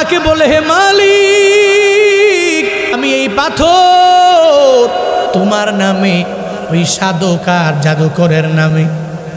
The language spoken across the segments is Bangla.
আল্লাহকে বলে, হে মালিক, আমি এই পাথর তোমার নামে, ওই সাধক আর জাদুকরের নামে,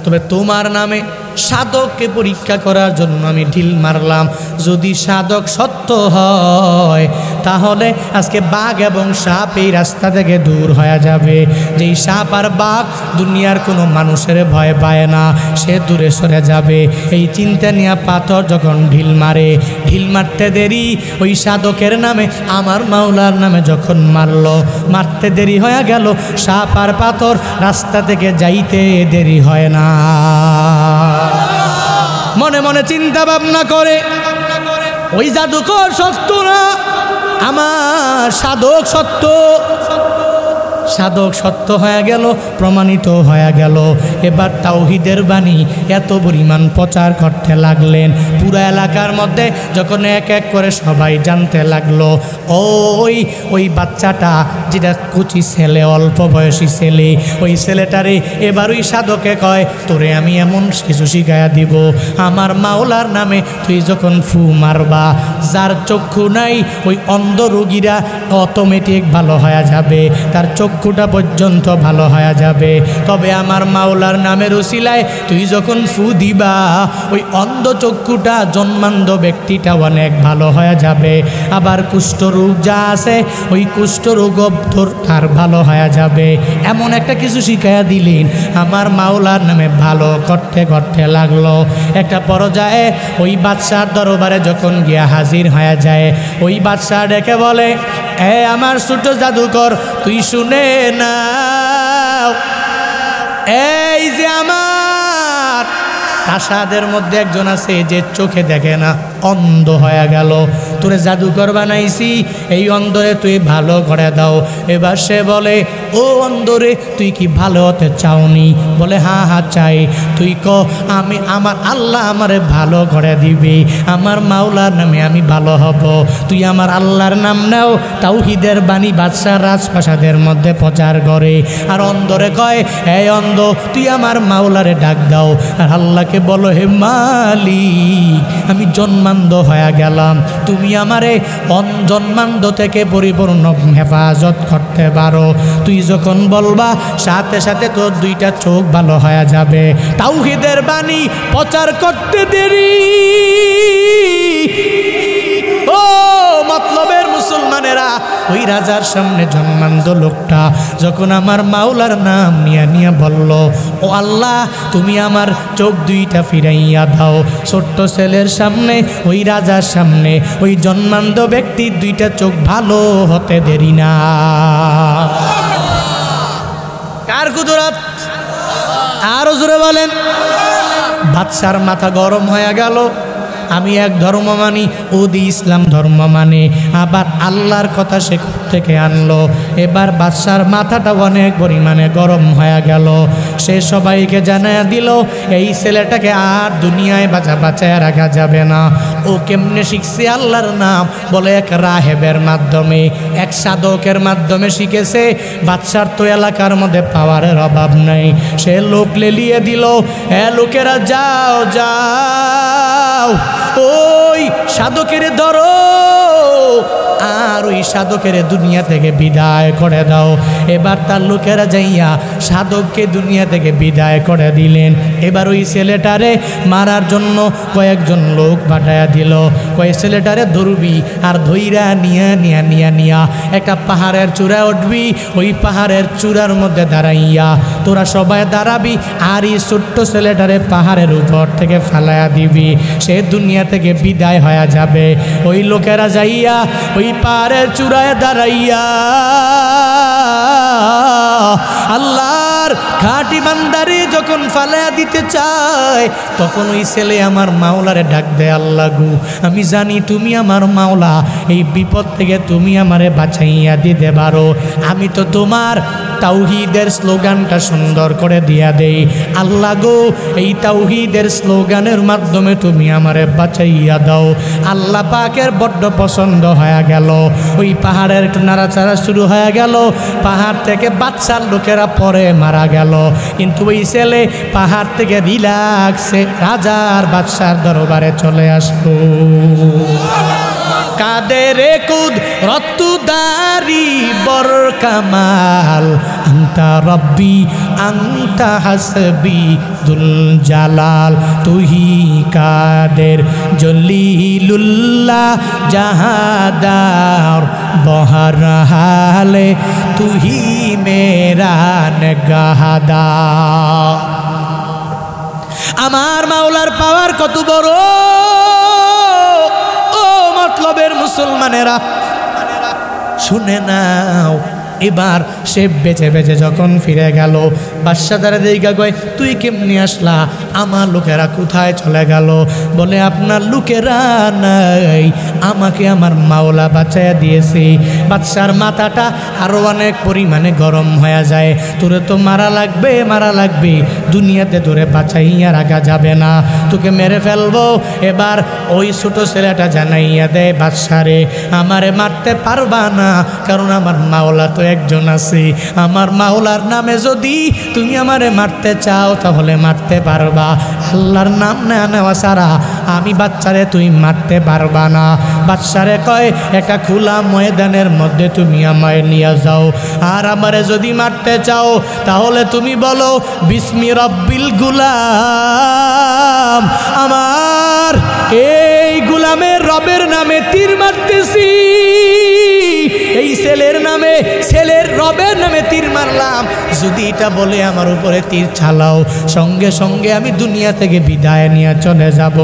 তবে তোমার নামে সাধককে পরীক্ষা করার জন্য আমি ঢিল মারলাম। যদি সাধক সত্য হয় তাহলে আজকে বাঘ এবং সাপ এই রাস্তা থেকে দূর হয়ে যাবে। যেই সাপ আর বাঘ দুনিয়ার কোনো মানুষের ভয় পায় না, সে দূরে সরে যাবে। এই চিন্তা নিয়ে পাথর যখন ঢিল মারে, ঢিল মারতে দেরি ওই সাধকের নামে আমার মাওলার নামে যখন মারতে দেরি হয়ে গেল, সাপ আর পাথর রাস্তা থেকে যাইতে দেরি হয় না। মনে মনে চিন্তা ভাবনা করে, ওই জাদুকর সত্য না, আমার সাধক সত্য। সাধক সত্য হয়ে গেল, প্রমাণিত হয়ে গেল। এবার তাওহীদের বাণী এত পরিমাণ প্রচার করতে লাগলেন, পুরো এলাকার মধ্যে যখন এক এক করে সবাই জানতে লাগলো, ওই বাচ্চাটা যেটা কুচি ছেলে, অল্প বয়সী ছেলে, ওই ছেলেটারে এবার ওই সাধকে কয়, তোরে আমি এমন কিছু শিখাইয়া দিব, আমার মাওলার নামে তুই যখন ফু মারবা, যার চক্ষু নাই ওই অন্ধ রোগীরা অটোমেটিক ভালো হয়ে যাবে, তার চক্ষুটা পর্যন্ত ভালো হয়ে যাবে। তবে আমার মাওলার নামের উসিলায় তুই যখন ফু দিবা, ওই অন্ধ চক্ষুটা জন্মান্ধ ব্যক্তিটা অনেক ভালো হয়ে যাবে। আবার কুষ্ঠরোগ যা আছে, ওই কুষ্ঠরোগ তার ভালো হয়ে যাবে। এমন একটা কিছু শিখাইয়া দিলেন, আমার মাওলার নামে ভালো করতে করতে লাগলো। একটা পর্যায়ে ওই বাদশার দরবারে যখন গিয়া হাজির হয়ে যায়, ওই বাদশাহ ডেকে বলে, আমার ছোট জাদুকর, তুই শুনে নাও, এই যে আমার প্রাসাদের মধ্যে একজন আছে যে চোখে দেখে না, অন্ধ হয়ে গেল, তোরে জাদুকর বানাইছি, এই অন্ধরে তুই ভালো করে দাও। এবার সে বলে, ও অন্ধরে, তুই কি ভালো হতে চাওনি? বলে, হ্যাঁ হ্যাঁ চাই। তুই আমি আমার আল্লাহ আমারে ভালো করে দিবি, আমার মাওলার নামে আমি ভালো হব। তুই আমার আল্লাহর নাম নাও। তাওহীদের বাণী বাদশাহ রাজপ্রাসাদের মধ্যে প্রচার করে। আর অন্ধরে কয়, এই অন্ধ, তুই আমার মাওলারে ডাক দাও। আর আল্লাহকে বলো, হে মালিক, আমি জন্মান্ধ হয়ে গেলাম, তুমি আমারে জন্মান্ধ থেকে পরিপূর্ণ হেফাজত করতে পারো। তুই যখন বলবা, সাথে সাথে তোর দুইটা চোখ ভালো হয়ে যাবে। তাওহীদের বাণী প্রচার করতে দেরি। ও মতলবের মুসলমানেরা, ওই রাজার সামনে জন্মান্ধ লোকটা যখন আমার মাওলার নাম নিয়ে বলল, ও আল্লাহ, তুমি আমার চোখ দুইটা ফিরাইয়া দাও। ছোট্ট ছেলের সামনে, ওই রাজার সামনে, ওই জন্মান্ধ ব্যক্তির দুইটা চোখ ভালো হতে দেরি না। কার কুদরত? আরো জোরে বলেন। বাদশার মাথা গরম হয়ে গেল। আমি এক ধর্ম মানি, ওদি ইসলাম ধর্ম মানে, আবার আল্লাহর কথা সে থেকে আনলো। এবার বাদশার মাথাটা অনেক পরিমাণে গরম হয়ে গেল। সে সবাইকে জানাইয়া দিল, এই ছেলেটাকে আর দুনিয়ায় বাঁচায় রাখা যাবে না। ও কেমনে শিখছে আল্লাহর নাম? বলে, এক রাহেবের মাধ্যমে, এক সাধকের মাধ্যমে শিখেছে। বাদশার তো এলাকার মধ্যে পাওয়ারের অভাব নাই, সে লোক লেলিয়ে দিল, লোকেরা যাও যাও, ওই সাধকের ধরো আর ওই সাধকের দুনিয়া থেকে বিদায় করে দাও। এবার তার লোকেরা যাইয়া সাধককে দুনিয়া থেকে বিদায় করে দিলেন। এবার ওই ছেলেটারে মারার জন্য কয়েকজন লোক পাঠাইয়া দিল, কয়েক ছেলেটারে ধরবি আর ধইরা নিয়া একটা পাহাড়ের চূড়া উঠবি, ওই পাহাড়ের চূড়ার মধ্যে দাঁড়াইয়া তোরা সবাই দাঁড়াবি, আর এই ছোট্ট ছেলেটারে পাহাড়ের উপর থেকে ফালাইয়া দিবি, সে দুনিয়া থেকে বিদায় হয়ে যাবে। ওই লোকেরা যাইয়া ওই পাহাড়ের চূড়ায় দাঁড়াইয়া আল্লাহর খাঁটি বান্দারে যখন ফালাইয়া দিতে চায়, তখন ওই ছেলে আমার মাওলারে ডাক দেয়, আল্লাহ গো, আমি জানি তুমি আমার মাওলা, এই বিপদ থেকে তুমি আমারে বাঁচাইয়া দিতে পারো। আমি তো তোমার তাওহীদের স্লোগানটা সুন্দর করে দিয়া দেই, আল্লাহ গো, এই তাওহীদের স্লোগানের মাধ্যমে তুমি আমারে বাঁচাইয়া দাও। আল্লাহ পাকের বড্ড পছন্দ হয়ে গেল। ওই পাহাড়ের একটু নাড়াচাড়া শুরু হয়ে গেল। পাহাড় থেকে বাদশার লোকেরা পরে মারা গেল, কিন্তু ওই ছেলে পাহাড় থেকে রিল্যাক্সে রাজার বাদশার দরবারে চলে আসলো। তেরে কুদ রত্তু দারি বর কামাল আন্তা রব্বি আন্তা হাসবি দুল জালাল তুহি কাদের জলিলুল্লাহ জাহাদার বহরহালে তুহি মেরা নেগাহাদার। আমার মাওলার পাওয়ার কত বড় ও মতলবের মুসলমানেরা, শুনে নাও। এবার সে বেঁচে বেঁচে যখন ফিরে গেল, বাদশা তারা দিকে কয় তুই কেমনি আসলা, আমার লোকেরা কোথায় চলে গেল? বলে আপনার লোকেরা নাই, আমাকে আমার মাওলা বাঁচাইয়া দিয়েছে। বাদশার মাথাটা আরো অনেক পরিমাণে গরম হয়ে যায়, তোরে তো মারা লাগবে, মারা লাগবে, দুনিয়াতে তোরে বাঁচাইয়া রাখা যাবে না, তোকে মেরে ফেলবো। এবার ওই ছোট ছেলেটা জানাইয়া দেয় বাদশারে, আমারে মারতে পারবা না, কারণ আমার মাওলা তো একজন আছে, আমার মাওলার নামে যদি তুমি আমারে মারতে চাও তাহলে মারতে পারবা, আল্লাহর নাম না নেওয়া ছাড়া আমি বাচ্চারে তুই মারতে পারবা না। বাচ্চারে কয় একটা খোলা ময়দানের মধ্যে তুমি আমায় নিয়ে যাও, আর আমারে যদি মারতে চাও তাহলে তুমি বলো বিসমি রব্বিল গুলাম, আমার এই গুলামের রবের নামে তীর মারতেছি, এই ছেলের নামে, ছেলের রবের নামে তীর মারলাম, যদি এটা বলে আমার উপরে তীর চালাও, সঙ্গে সঙ্গে আমি দুনিয়া থেকে বিদায় নিয়ে চলে যাব,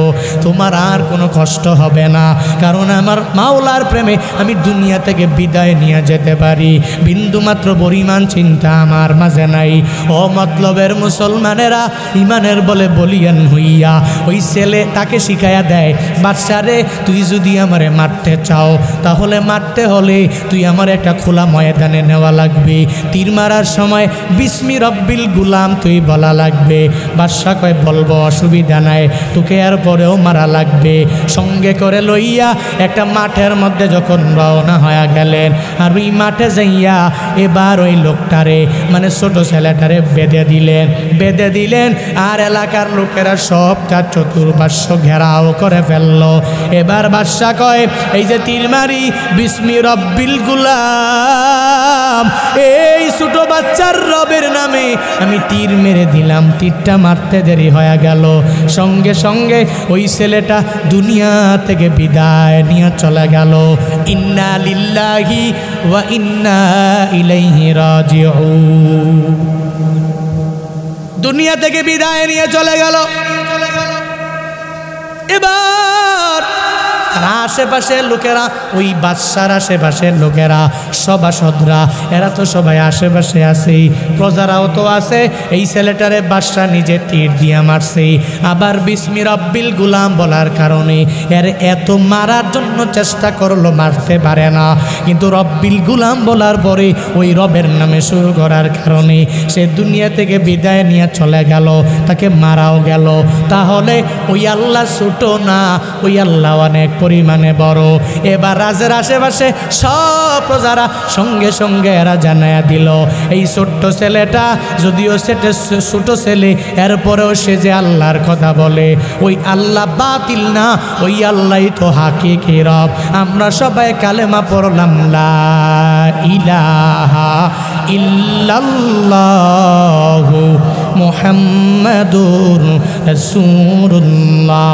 তোমার আর কোনো কষ্ট হবে না, কারণ আমার মাওলার প্রেমে আমি দুনিয়া থেকে বিদায় নিয়ে যেতে পারি, বিন্দুমাত্র পরিমাণ চিন্তা আমার মাঝে নাই। ও মতলবের মুসলমানেরা, ইমানের বলে বলিয়ান হইয়া ওই ছেলে তাকে শিখাইয়া দেয়, বাদশারে তুই যদি আমারে মারতে চাও তাহলে মারতে হলে তুই আমার একটা খোলা ময়দানে নেওয়া লাগবে, তীর মারার সময় বিসমি রব্বিল গুলাম তুই বলা লাগবে। বাদশা কয় বলবো, অসুবিধা নাই, তোকে আর পরেও মারা লাগবে। সঙ্গে করে লইয়া একটা মাঠের মধ্যে যখন রওনা হয়ে গেলেন, আর ওই মাঠে যাইয়া এবার ওই লোকটারে মানে ছোট ছেলেটারে বেঁধে দিলেন, আর এলাকার লোকেরা সব তার চতুর্পার্শ্ব ঘেরাও করে ফেলল। এবার বাদশা কয় এই যে তীর মারি বিসমি রব্বিল গুলাম, এই ছোট বাচ্চার রবের নামে আমি তীর মেরে দিলাম, তীরটা মারতে দেরি হয়ে গেল, সঙ্গে সঙ্গে ওই ছেলেটা দুনিয়া থেকে বিদায় নিয়ে চলে গেল। ইন্না লিল্লাহি ওয়া ইন্না ইলাইহি রাজিউন। দুনিয়া থেকে বিদায় নিয়ে চলে গেল। এবার আশেপাশের লোকেরা, ওই বাদশার আশেপাশের লোকেরা, সভাসদরা, এরা তো সবাই আশেপাশে আছে, প্রজারাও তো আছে। এই ছেলেটারে বাদশা নিজে তীর দিয়ে মারছে, আবার বিসমি রব্বিল গুলাম বলার কারণে এর এত মারার জন্য চেষ্টা করলো, মারতে পারে না, কিন্তু রব্বিল গুলাম বলার পরে ওই রবের নামে শুরু করার কারণে সে দুনিয়া থেকে বিদায় নিয়ে চলে গেল, তাকে মারাও গেল। তাহলে ওই আল্লাহ ছোট না, ওই আল্লাহ অনেক পরিমাণে বড়। এবার রাজের আশেপাশে সব প্রজারা সঙ্গে সঙ্গে এরা জানায়া দিল, এই ছোট্ট ছেলেটা যদিও সেটা ছোট ছেলে, এরপরেও সে যে আল্লাহর কথা বলে, ওই আল্লাহ বাতিল না, ওই আল্লাহই তো হাকিকি রব। আমরা সবাই কালেমা পড়লাম, লা ইলাহা ইল্লাল্লাহু মুহাম্মাদুর রাসূলুল্লাহ।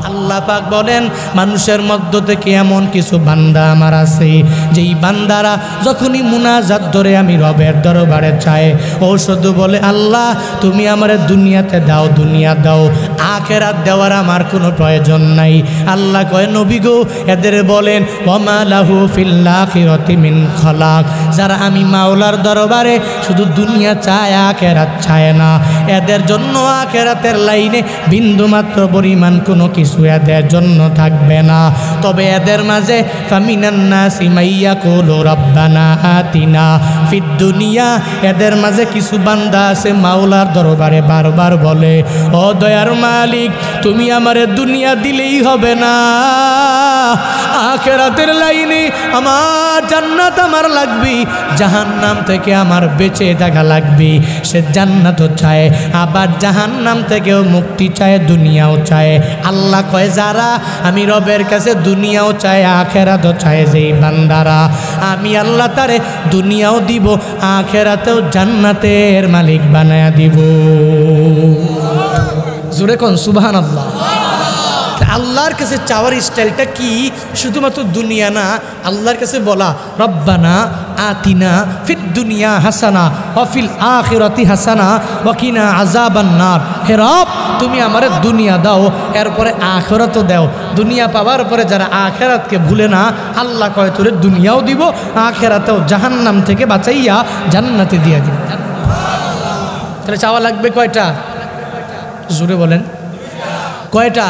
আল্লাহ পাক বলেন মানুষের মধ্য থেকে এমন কিছু বান্দা আমার আছে, যেই বান্দারা যখনই মুনাজাত ধরে আমি রবের দরবারে চাই, ও শুধু বলে আল্লাহ তুমি আমারে দুনিয়াতে দাও, দুনিয়া দাও, আখিরাত দেওয়ার আমার কোনো প্রয়োজন নাই। আল্লাহ কয় নবী গো এদের বলেন ওয়ামা লাহু ফিল আখিরাতি মিন খালাক, যারা আমি মাওলার দরবারে শুধু দুনিয়া চায়, আখিরাত চায় না, এদের জন্য আখিরাতের লাইনে বিন্দুমাত্র পরিমাণ কোনো কিছু এদের জন্য থাকবে না। তবে এদের মাঝে ফামিনান নাসি মাইয়াকুলু রাব্বানা আতিনা ফিদ দুনিয়া, এদের মাঝে কিছু বান্দা আছে মাওলার দরবারে বারবার বলে ও দয়ার মালিক তুমি আমারে দুনিয়া দিলেই হবে না, আখিরাতের লাইনে আমার জান্নাত আমার লাগবে, জাহান্নাম থেকে আমার বেঁচে থাকা লাগবে। সে জান্নাতও চায়, আবার জাহান্নাম থেকেও মুক্তি চায়, দুনিয়াও চায়। আল্লাহ কয় যারা আমি রবের কাছে দুনিয়াও চায় আখিরাতও চায় যেই বান্দারা, আমি আল্লাহ তারে দুনিয়াও দিব আখিরাতেও জান্নাতের মালিক বানায়া দিব। জোরে কোন সুবহানাল্লাহ। আল্লাহর কাছে চাওয়ার স্টাইলটা কি? শুধুমাত্র দুনিয়া না, আল্লাহর কাছে বলা রব্বানা আতিনা ফিদ দুনিয়া হাসানা ওয়া ফিল আখিরাতি হাসানা ওয়া কিনা আযাবান নার। হে রব, তুমি আমারে দুনিয়া দাও, এরপরে আখিরাতও দাও। দুনিয়া পাওয়ার পরে যারা আখিরাতকে ভুলে না, আল্লাহ কয় তোরে দুনিয়াও দিব আখিরাতেও জাহান্নাম থেকে বাঁচাইয়া জান্নাতে দিয়ে দিব। তাহলে চাওয়া লাগবে কয়টা? জোরে বলেন কয়টা?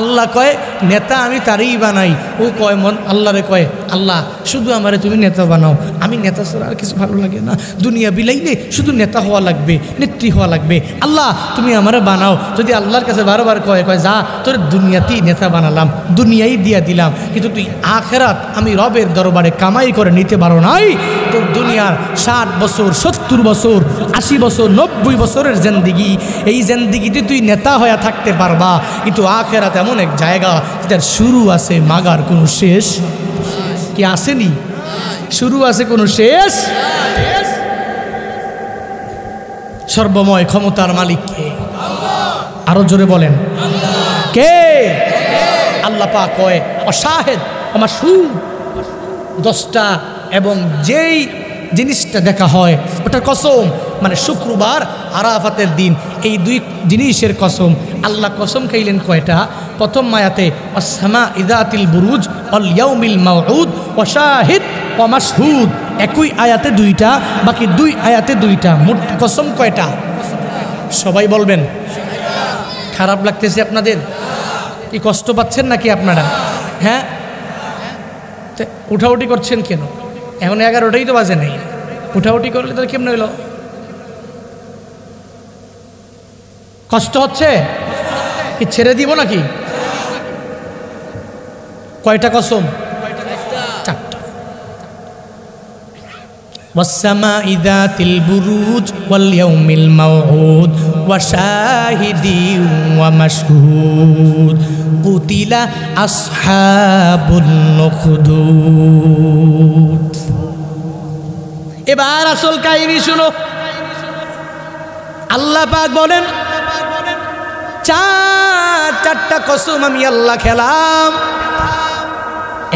আল্লাহ কয় নেতা আমি তারই বানাই। ও কয় মন আল্লাহরে কয় আল্লাহ শুধু আমারে তুমি নেতা বানাও, আমি নেতা ছাড়া আর কিছু ভালো লাগে না, দুনিয়া বিলাইলে শুধু নেতা হওয়া লাগবে, নেত্রী হওয়া লাগবে, আল্লাহ তুমি আমারে বানাও। যদি আল্লাহর কাছে বারবার কয় যা তোর দুনিয়াতেই নেতা বানালাম, দুনিয়াই দিয়া দিলাম, কিন্তু তুই আখিরাত আমি রবের দরবারে কামাই করে নিতে পারো নাই, তোর দুনিয়ার 60 বছর 70 বছর 80 বছর 90 বছরের জিন্দেগি, এই জিন্দেগিতে তুই নেতা হয়ে থাকতে পারবা, কিন্তু আখিরাত এমন এক জায়গা যার শুরু আছে মাগার কোনো শেষ কি আসেনি? শুরু আছে কোনো শেষ? সর্বময় ক্ষমতার মালিক কে? আরো জোরে বলেন কে? আল্লাহ পাক কয় অশাহেদ আমার সুদ 10টা, এবং যেই জিনিসটা দেখা হয় ওটার কসম, মানে শুক্রবার আরাফাতের দিন, এই 2 জিনিসের কসম। আল্লাহ কসম খাইলেন কয়টা? প্রথম আয়াতে আসসামা ইযাতিল বুরুজ ওয়াল ইয়াউমিল মাউউদ ওয়া শাহিদ ওয়া মাশহুদ, একই আয়াতে 2টা, বাকি 2 আয়াতে 2টা, মোট কসম কয়টা? সবাই বলবেন। খারাপ লাগতেছে আপনাদের? কি কষ্ট পাচ্ছেন নাকি আপনারা? হ্যাঁ, উঠাউঠি করছেন কেন? এখন 11টাই তো বাজে নাই, উঠাউঠি করলে তো কেমন হইল? কষ্ট হচ্ছে কি? ছেড়ে দিব নাকি? কয়টা কসম? 4টা। ওয়াসসামা'i যাতিল বুরুজ ওয়াল ইয়াউমিল মাউউদ ওয়া শাহিদিন ওয়া মাশহুদ কুতিলা আসহাবুন উখদুদ। এবার আসল কাহিনী শুনো। আল্লাহ পাক বলেন 4টা কসম আমি আল্লাহ খেলাম,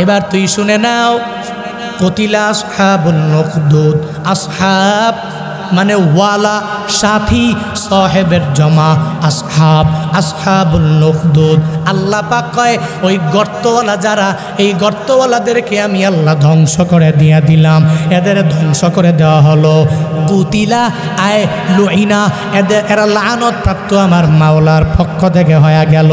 এবার তুই শুনে নাও। কুতিলা আসহাবুন উখদুদ, আসহাব মানে ওয়ালা, সাথী, সাহেবের জমা, আসহাব, আসহাবুল উখদুদ। আল্লাহ পাক কয় ওই গর্তওয়ালা যারা, এই গর্তওয়ালাদেরকে আমি আল্লাহ ধ্বংস করে দিয়া দিলাম, এদের ধ্বংস করে দেওয়া হলো। কুতিলা আয় লুইনা, এরা লানত প্রাপ্ত আমার মাওলার পক্ষ থেকে হয়ে গেল।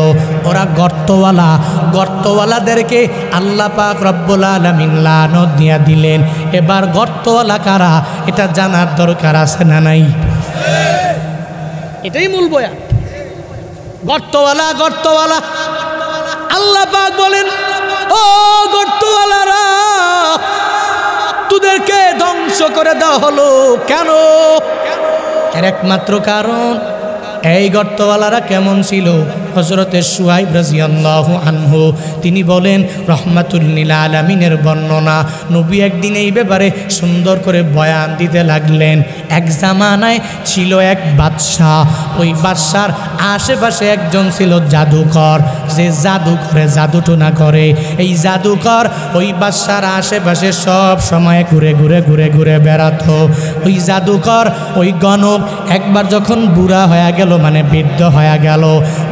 ওরা গর্তওয়ালা, গর্তওয়ালাদেরকে আল্লাহ পাক রব্বুল আলামিন লানত দিয়া দিলেন। এবার গর্তওয়ালা কারা এটা জানার দরকার আছে না নাই? এটাই মূল বয়ান। গর্তওয়ালা, গর্তওয়ালা। আল্লাহ পাক বলেন ও গর্তওয়ালারা, তোদেরকে ধ্বংস করে দেওয়া হলো কেন? এর একমাত্র কারণ, এই গর্তওয়ালারা কেমন ছিল? হযরতে শুআইব রাদিয়াল্লাহু আনহু তিনি বলেন, রাহমাতুল লিল আলামিনের বর্ণনা, নবী একদিন এই ব্যাপারে সুন্দর করে বয়ান দিতে লাগলেন। এক জামানায় ছিল এক বাদশাহ, ওই বাদশার আশেপাশে একজন ছিল জাদুকর, যে জাদু করে, জাদুটোনা করে। এই জাদুকর ওই বাদশার আশেপাশে সব সময় ঘুরে ঘুরে ঘুরে ঘুরে বেড়াতো। ওই জাদুকর, ওই গণক একবার যখন বুড়া হয়ে গেল, মানে বৃদ্ধ হয়ে গেল,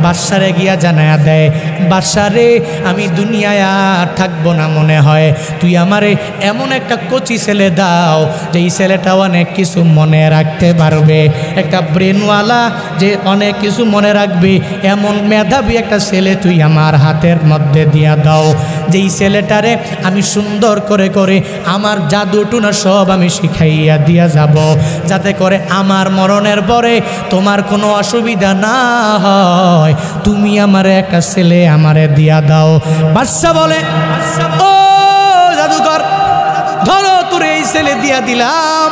বাদশারে গিয়া জানায়া দেয়, বাদশারে আমি দুনিয়ায় আর থাকবো না মনে হয়, তুই আমারে এমন একটা কচি ছেলে দাও যেই ছেলেটা অনেক কিছু মনে রাখতে পারবে, একটা ব্রেনওয়ালা যে অনেক কিছু মনে রাখবে, এমন মেধাবী একটা ছেলে তুই আমার হাতের মধ্যে দিয়া দাও, যেই ছেলেটারে আমি সুন্দর করে করে আমার জাদুটুনা সব আমি শিখাইয়া দিয়া যাব, যাতে করে আমার মরণের পরে তোমার কোনো অসুবিধা না হয়, তুমি আমারে একটা ছেলে আমারে দিয়া দাও। বাদশা বলে, ও জাদুকর, ধরো তোর এই ছেলে দিয়া দিলাম।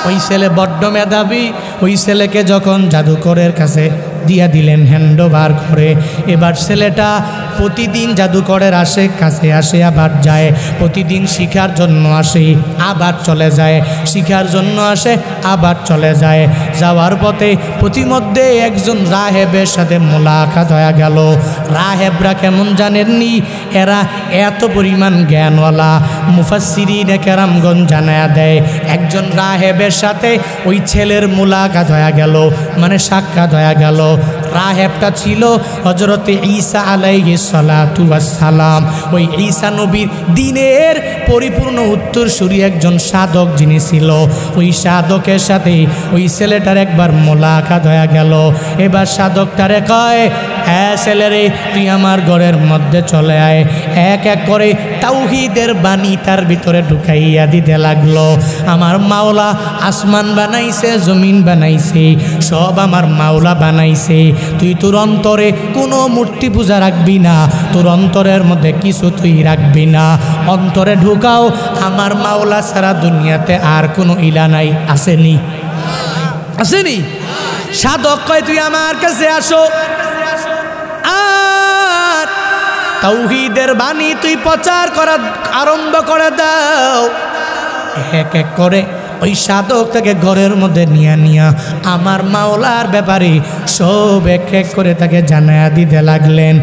ওই ছেলে বড্ড মেধাবী। ওই ছেলেকে যখন জাদুকরের কাছে দিয়া দিলেন হ্যান্ড ওভার করে, এবার ছেলেটা প্রতিদিন জাদুকরের কাছে আসে আবার যায়, প্রতিদিন শিখার জন্য আসে আবার চলে যায়, শিখার জন্য আসে আবার চলে যায়। যাওয়ার পথে প্রতিমধ্যে একজন রাহেবের সাথে মোলাকাত হয়ে গেল। রাহেবরা কেমন জানেননি, এরা এত পরিমাণ জ্ঞানওয়ালা। মুফাসসিরিনে কেরামগণ জানায়া দেয়, একজন রাহেবের সাথে ওই ছেলের মোলাকাত হয়ে গেল, মানে সাক্ষাৎ হয়ে গেল। রাহেবটা ছিল হযরতে ঈসা আলাইহিস সালাতু ওয়াস সালাম। ওই ঈসা নবীর দ্বীনের পরিপূর্ণ উত্তরসূরি একজন সাধক যিনি ছিল, ওই সাধকের সাথে ওই ছেলেটার একবার মোলাকাত হয়ে গেল। এবার সাধকটারে কয়, হ্যাঁ ছেলেরে, তুই আমার ঘরের মধ্যে চলে আয়। এক এক করে তাওহীদের বাণী তার ভিতরে ঢুকাইয়া দিতে লাগলো। আমার মাওলা আসমান বানাইছে, জমিন বানাইছে, সব আমার মাওলা বানাইছে। তুই তোর অন্তরে কোনো মূর্তি পূজা রাখবি না, তোর অন্তরের মধ্যে কিছু তুই রাখবি না। অন্তরে ঢুকাও, আমার মাওলা সারা দুনিয়াতে আর কোনো ইলা নাই। আসেনি? আসেনি? সাধক কয়, তুই আমার কাছে আসো, আর তাওহীদের বাণী তুই প্রচার করা আরম্ভ করে দাও। এক এক করে ওই সাধক তাকে ঘরের মধ্যে নিয়া আমার মাওলার ব্যাপারে সব এক এক করে তাকে জানায়া দিতে লাগলেন।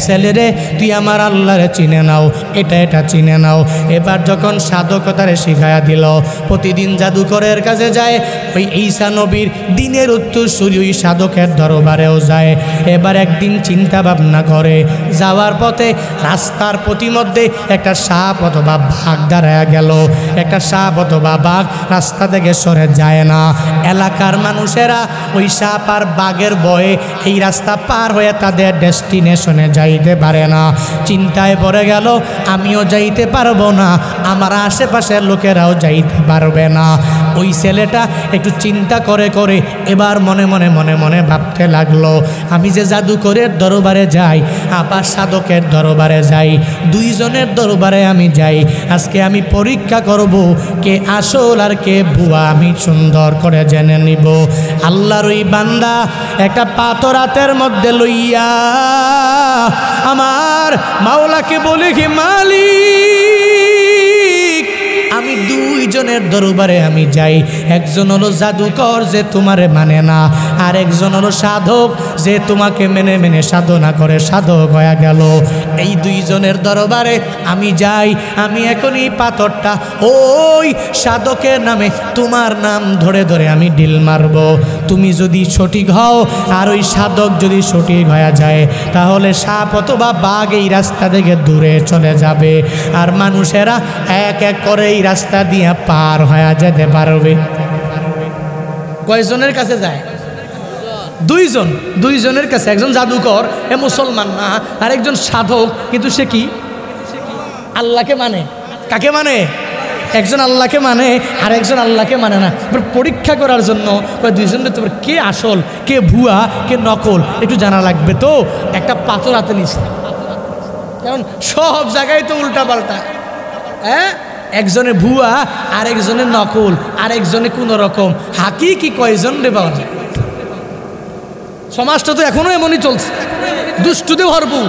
ছেলেরে, তুই আমার আল্লাহরে চিনে নাও, এটা চিনে নাও। এবার যখন সাধকতারে শিখায়া দিল, প্রতিদিন জাদুকরের কাছে যায়, ওই ঈসা নবীর দ্বীনের উত্তরসূরি ওই সাধকের দরবারেও যায়। এবার একদিন চিন্তা ভাবনা করে, যাওয়ার পথে রাস্তার প্রতিমধ্যে একটা সাপ অথবা বাঘ দাঁড়ায়া গেল। একটা সাপ অথবা বাঘ রাস্তা থেকে সরে যায় না। এলাকার মানুষেরা ওই সাপ আর বাঘের ভয়ে এই রাস্তা পার হয়ে তাদের ডেস্টিনেশনে যাইতে পারে না। চিন্তায় পড়ে গেল, আমিও যাইতে পারবো না, আমার আশেপাশের লোকেরাও যাইতে পারবে না। ওই ছেলেটা একটু চিন্তা করে এবার মনে মনে ভাবতে লাগলো, আমি যে জাদুকরের দরবারে যাই, আবার সাধকের দরবারে যাই, দুইজনের দরবারে আমি যাই। আজকে আমি পরীক্ষা করব কে আসল আর কে ভুয়া, আমি সুন্দর করে জেনে নিব। আল্লাহর ওই বান্দা একটা পাথর হাতের মধ্যে লইয়া আমার মাওলাকে বলে, কি মালিক, আমি দুইজনের দরবারে আমি যাই। একজন হলো জাদুকর যে তোমারে মানে না, আর একজন হলো সাধক যে তোমাকে মেনে সাধনা করে সাধক হয়ে গেল। এই দুইজনের দরবারে আমি যাই। আমি এখনই পাথরটা ওই সাধকের নামে তোমার নাম ধরে আমি ডিল মারব। তুমি যদি সঠিক হও আর ওই সাধক যদি সঠিক হয়ে যায়, তাহলে সাপ অথবা বাঘ এই রাস্তা থেকে দূরে চলে যাবে, আর মানুষেরা এক এক করে এই রাস্তা দিয়ে পার হয়ে যেতে পারবে। কয়জনের কাছে যায়? দুইজনের কাছে। একজন জাদুকর, এ মুসলমান না, আর একজন সাধক, কিন্তু সে কি আল্লাহকে মানে। কাকে মানে? একজন আল্লাহকে মানে আর একজন আল্লাহকে মানে না। পরীক্ষা করার জন্য দুইজনের তোমার কে আসল কে ভুয়া কে নকল একটু জানা লাগবে। তো একটা পাথর হাতে নিছে, কারণ সব জায়গায় তো উল্টা পাল্টা। হ্যাঁ, একজনে ভুয়া আর একজনে নকল আর একজনে কোন রকম। হাকিকি কয়জন রে পাওয়া যায়? সমাজটা তো এখনো এমনই চলছে, দুষ্টুতে ভরপুর।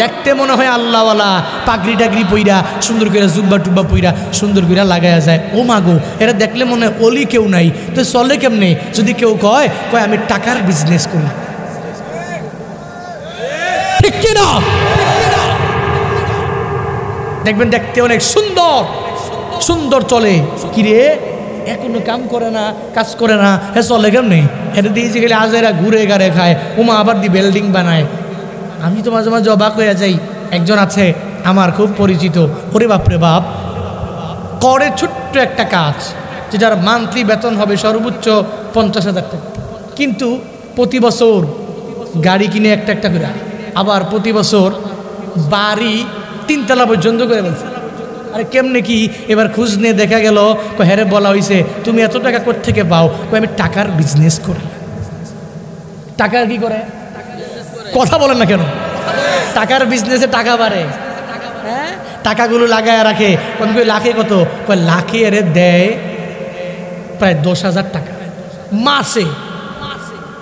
দেখতে মনে হয় আল্লাহওয়ালা, পাগড়ি টাগড়ি পইরা সুন্দর করে জুব্বা টুব্বা পইরা সুন্দর করে লাগাইয়া যায়। ও মাগো, এরা দেখলে মনে হয় অলি কেউ নাই, তো চলে কেমনে? যদি কেউ কয় আমি টাকার বিজনেস করি, ঠিক কিনা? দেখবেন দেখতে অনেক সুন্দর চলে, কিরে এখনো কাম করে না, কাজ করে না, হ্যাঁ চলে কেমনে? এটা দিয়ে যে গেলে আজ এরা ঘুরে গাড়ে খায়, ওমা আবার দি বিল্ডিং বানায়। আমি তো মাঝে মাঝে অবাক হয়ে যাই। একজন আছে আমার খুব পরিচিত, ওরে বাপরে বাপ, করে ছোট্ট একটা কাজ, যেটার মান্থলি বেতন হবে সর্বোচ্চ 50,000 টাকা, কিন্তু প্রতি বছর গাড়ি কিনে একটা করে, আবার প্রতি বছর বাড়ি 3 তলা পর্যন্ত করে বলছে। আরে কেমনে কি? এবার খোঁজ নিয়ে দেখা গেল, হ্যারে বলা হয়েছে তুমি এত টাকা কোত্থেকে পাও? আমি টাকার বিজনেস করি। টাকার কি করে? কথা বলেন না কেন? টাকার বিজনেসে টাকা বাড়ে, হ্যাঁ, টাকাগুলো লাগায় রাখে। কোন লাখে কত? লাখে এর দেয় প্রায় 10,000 টাকা মাসে।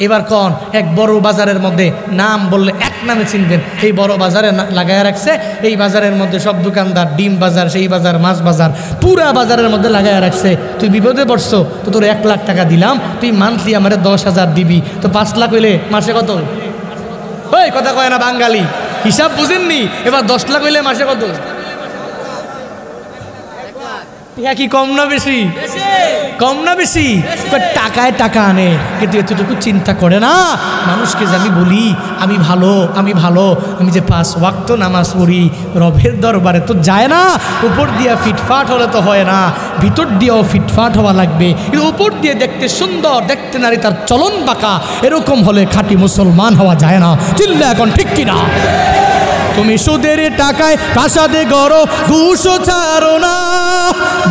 এবার কোন এক বড় বাজারের মধ্যে নাম বললে এক নামে চিনবেন, এই বড় বাজারে লাগায় রাখছে। এই বাজারের মধ্যে সব দোকানদার, ডিম বাজার, সেই বাজার, মাছ বাজার, পুরা বাজারের মধ্যে লাগায় রাখছে। তুই বিপদে পড়ছো তো তোর 1 লাখ টাকা দিলাম, তুই মান্থলি আমার 10,000 দিবি, তো 5 লাখ হইলে মাসে কত? ওই কথা কয় না বাঙালি, হিসাব বুঝেননি? এবার 10 লাখ হইলে মাসে কত? কি কম না বেশি? কম না বেশি? টাকায় টাকা আনে, কিন্তু এতটুকু চিন্তা করে না মানুষকে যে আমি বলি আমি ভালো, আমি ভালো, আমি যে 5 ওয়াক্ত নামাজ পড়ি, রবের দরবারে তো যায় না। উপর দিয়া ফিটফাট হলে তো হয় না, ভিতর দিয়েও ফিটফাট হওয়া লাগবে। কিন্তু উপর দিয়ে দেখতে সুন্দর, দেখতে নারী তার চলন বাঁকা, এরকম হলে খাঁটি মুসলমান হওয়া যায় না। চিল্লা এখন ঠিক কিনা? তুমি সুদের টাকায় প্রাসাদে গড়ো, ঘুষও ছাড়ো না,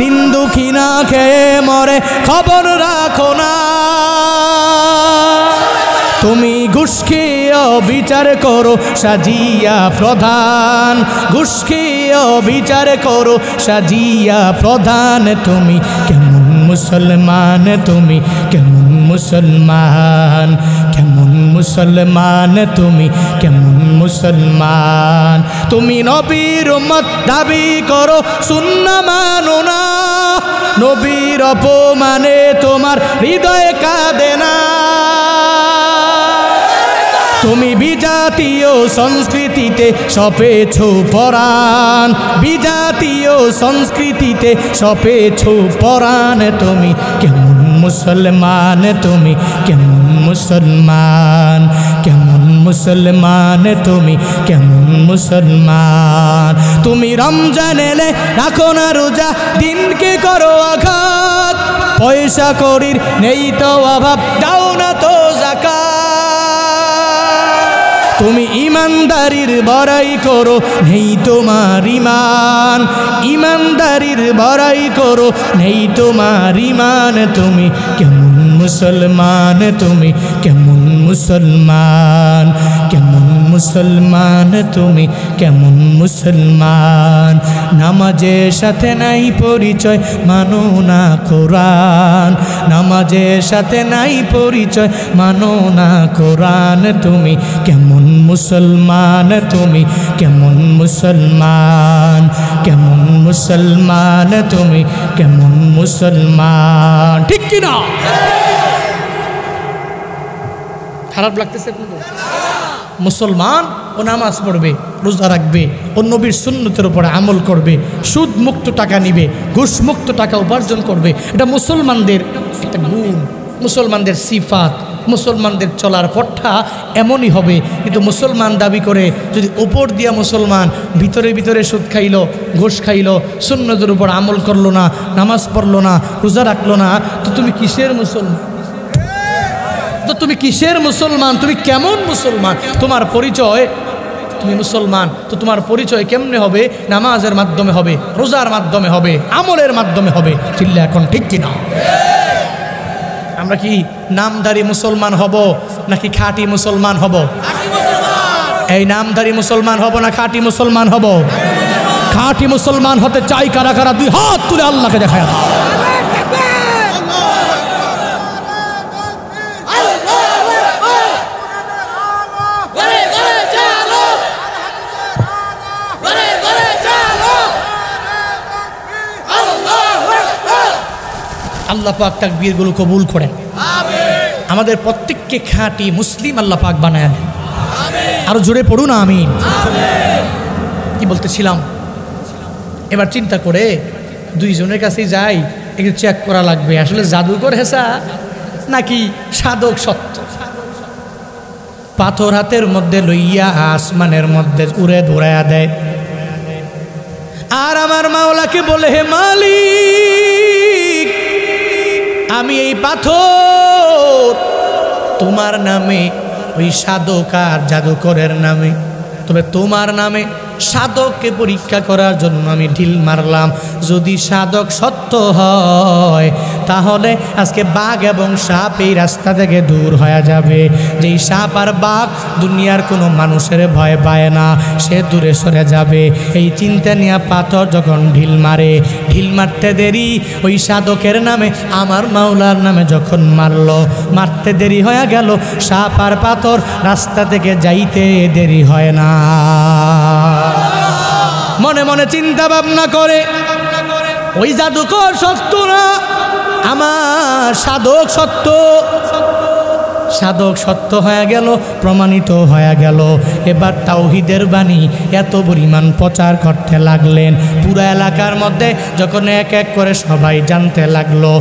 দিন দুঃখী না খেয়ে মরে খবর রাখো না। তুমি ঘুষ খেয়ে বিচার করো সাজিয়া প্রধান, ঘুষ খেয়ে বিচার করো সাজিয়া প্রধান। তুমি কেমন মুসলমান, তুমি কেমন মুসলমান, কেমন মুসলমান, তুমি কেমন মুসলমান। তুমি নবীর উম্মত দাবি করো, সুন্নাহ মানো না, নবীর অপমানে তোমার হৃদয় কাঁদে না। তুমি বিজাতীয় সংস্কৃতিতে সপেছ পরাণ, বিজাতীয় সংস্কৃতিতে সপেছ পরাণ। তুমি কেমন মুসলমান, তুমি কেমন মুসলমান, কেমন মুসলমান, তুমি কেমন মুসলমান। তুমি রমজান এলে রাখো না রোজা, দিনকে করো আঘাত, পয়সা করির নেই তো অভাব, দাও না তো যাকাত। তুমি ইমানদারির বড়াই করো, নেই তোমার ইমান, ইমানদারির বড়াই করো, নেই তোমার ইমান। তুমি কেমন মুসলমান, তুমি কেমন মুসলমান, কেমন মুসলমান, তুমি কেমন মুসলমান। নামাজের সাথে নাই পরিচয়, মানো না কোরআন, নামাজের সাথে নাই পরিচয়, মানো না কোরআন। তুমি কেমন মুসলমান, তুমি কেমন মুসলমান, কেমন মুসলমান, তুমি কেমন মুসলমান। ঠিক কিনা? খারাপ লাগতেছে? মুসলমান ও নামাজ পড়বে, রোজা রাখবে, ও নবীর সুন্নতের উপরে আমল করবে, সুদ মুক্ত টাকা নিবে, ঘুষ মুক্ত টাকা উপার্জন করবে। এটা মুসলমানদের একটা গুণ, মুসলমানদের সিফাত, মুসলমানদের চলার পথটা এমনই হবে। কিন্তু মুসলমান দাবি করে যদি উপর দিয়া মুসলমান, ভিতরে ভিতরে সুদ খাইলো, ঘুষ খাইলো, সুন্নতের উপর আমল করলো না, নামাজ পড়লো না, রোজা রাখলো না, তো তুমি কিসের মুসলমান? তো তুমি কিসের মুসলমান? তুমি কেমন মুসলমান? তোমার পরিচয়, তুমি মুসলমান, তো তোমার পরিচয় কেমনে হবে? নামাজের মাধ্যমে হবে, রোজার মাধ্যমে হবে, আমলের মাধ্যমে হবে। চিল্লা এখন ঠিক কিনা? আমরা কি নামধারী মুসলমান হব নাকি খাঁটি মুসলমান হব? এই নামধারী মুসলমান হব না খাঁটি মুসলমান হব? খাঁটি মুসলমান হতে চাই কারা কারা? 2 হাত তুলে আল্লাহকে দেখায় দাও। আল্লাহ পাক তাকবীরগুলো কবুল করেন, আমাদের প্রত্যেককে খাঁটি মুসলিম আল্লাহ পাক বানায় দেন। আরো জোরে পড়ুন আমিন। কি বলতেছিলাম? এবার চিন্তা করে 2 জনের কাছেই যাই, একটু চেক করা লাগবে আসলে জাদুকর হেসা নাকি সাধক সত্য। পাথর হাতের মধ্যে লইয়া আসমানের মধ্যে উড়ে দৌড়াইয়া দেয়, আর আমার মাওলাকে বলে, হে মালিক, আমি এই পাথর তোমার নামে, ওই সাধক আর জাদুকরের নামে, তবে তোমার নামে সাধককে পরীক্ষা করার জন্য আমি ঢিল মারলাম। যদি সাধক সত্য হয় তাহলে আজকে বাঘ এবং সাপ এই রাস্তা থেকে দূর হয়ে যাবে। যেই সাপ আর বাঘ দুনিয়ার কোনো মানুষের ভয় পায় না, সে দূরে সরে যাবে। এই চিন্তা নিয়ে পাথর যখন ঢিল মারে, ঢিল মারতে দেরি ওই সাধকের নামে আমার মাওলার নামে যখন মারলো, মারতে দেরি হয়ে গেল। সাপ আর পাথর রাস্তা থেকে যাইতে দেরি হয় না। মনে মনে চিন্তা ভাবনা করে ওই জাদুকর সত্য না, আমার সাধক সত্য। সাধক সত্য হয়ে গেল, প্রমাণিত হয়ে গেল। এবার তাওহীদের বাণী এত পরিমাণ প্রচার করতে লাগলেন, পুরো এলাকার মধ্যে যখন এক এক করে সবাই জানতে লাগলো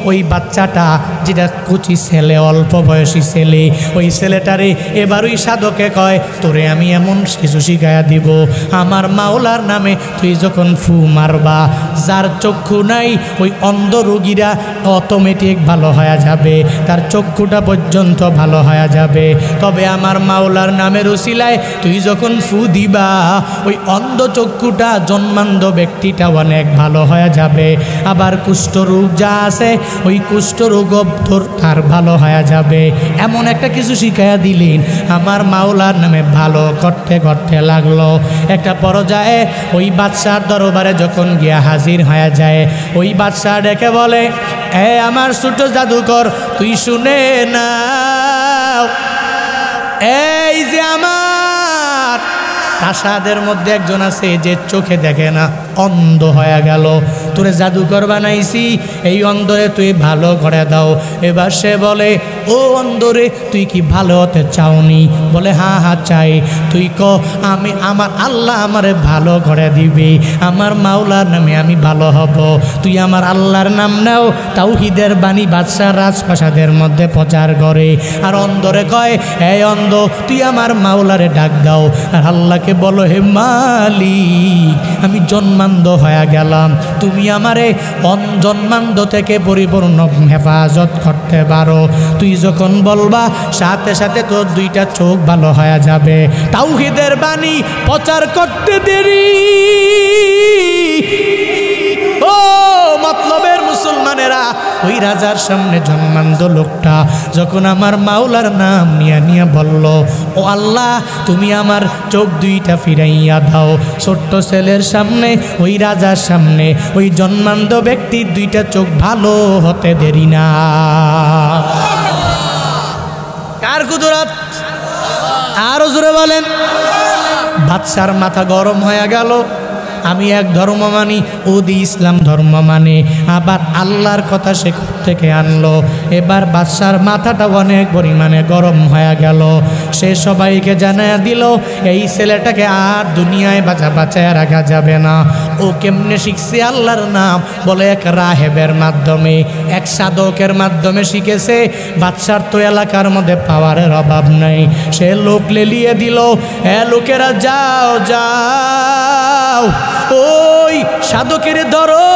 ওই বাচ্চাটা যেটা কুচি ছেলে, অল্প বয়সী ছেলে, ওই ছেলেটারে এবার ওই সাধকে কয়, তোরে আমি এমন কিছু শিখাইয়া দিব, আমার মাওলার নামে তুই যখন ফু মারবা, যার চক্ষু নাই ওই অন্ধ রোগীরা অটোমেটিক ভালো হয়ে যাবে, তার চক্ষুটা পর্যন্ত ভালো হয়ে যাবে। তবে আমার মাওলার নামের উসিলায় তুই যখন ফু দিবা, ওই অন্ধ চক্ষুটা জন্মান্ধ ব্যক্তিটা অনেক ভালো হয়ে যাবে। আবার কুষ্ঠরোগ যা আছে ওই কুষ্ঠরোগ তার ভালো হয়ে যাবে। এমন একটা কিছু শিখাইয়া দিলেন, আমার মাওলার নামে ভালো করতে করতে লাগলো। একটা পর্যায়ে ওই বাদশার দরবারে যখন গিয়া হাজির হয়ে যায়, ওই বাদশাহ ডেকে বলে, আমার ছোট জাদুকর তুই শুনে না, এই যে আমার প্রাসাদের মধ্যে একজন আছে যে চোখে দেখে না, অন্ধ হয়ে গেল, তোরে জাদুকর বানাইছি, এই অন্ধরে তুই ভালো করে দাও। এবার সে বলে, ও অন্ধরে তুই কি ভালো হতে চাওনি? বলে, হ্যাঁ হ্যাঁ চাই। তুই আমি আমার আল্লাহ আমারে ভালো করে দিবি, আমার মাওলার নামে আমি ভালো হব। তুই আমার আল্লাহর নাম নাও। তাওহীদের বাণী বাদশাহ রাজপ্রাসাদের মধ্যে প্রচার করে। আর অন্ধরে কয়, এই অন্ধ তুই আমার মাওলারে ডাক দাও, আর আল্লাহকে বলো, হে মালিক আমি জন্মান্ধ হয়ে গেলাম, তুমি আমারে জন্মান্ধ থেকে পরিপূর্ণ হেফাজত করতে পারো। তুই যখন বলবা সাথে সাথে তোর দুইটা চোখ ভালো হয়ে যাবে। তাওহীদের বাণী প্রচার করতে দেরি। ও মতলবের মুসলমানেরা, ওই রাজার সামনে জন্মান্ধ লোকটা যখন আমার মাওলার নাম নিয়া বলল, ও আল্লাহ তুমি আমার চোখ দুইটা ফিরাইয়া দাও, ছোট্ট ছেলের সামনে, ওই রাজার সামনে ওই জন্মান্ধ ব্যক্তির দুইটা চোখ ভালো হতে দেরি না। কার কুদরত? আরো জোরে বলেন। বাদশার মাথা গরম হয়ে গেল। আমি এক ধর্ম মানি, ওদি ইসলাম ধর্ম মানে, আবার আল্লাহর কথা সে থেকে আনলো। এবার বাদশার মাথাটা অনেক পরিমাণে গরম হয়ে গেল। সে সবাইকে জানায়া দিল, এই ছেলেটাকে আর দুনিয়ায় বাঁচায় রাখা যাবে না। ও কেমনে শিখছে আল্লাহর নাম? বলে এক রাহেবের মাধ্যমে, এক সাধকের মাধ্যমে শিখেছে। বাদশার তো এলাকার মধ্যে পাওয়ারের অভাব নাই, সে লোক লেলিয়ে দিল, লোকেরা যাও যাও ওই সাধকের ধরো,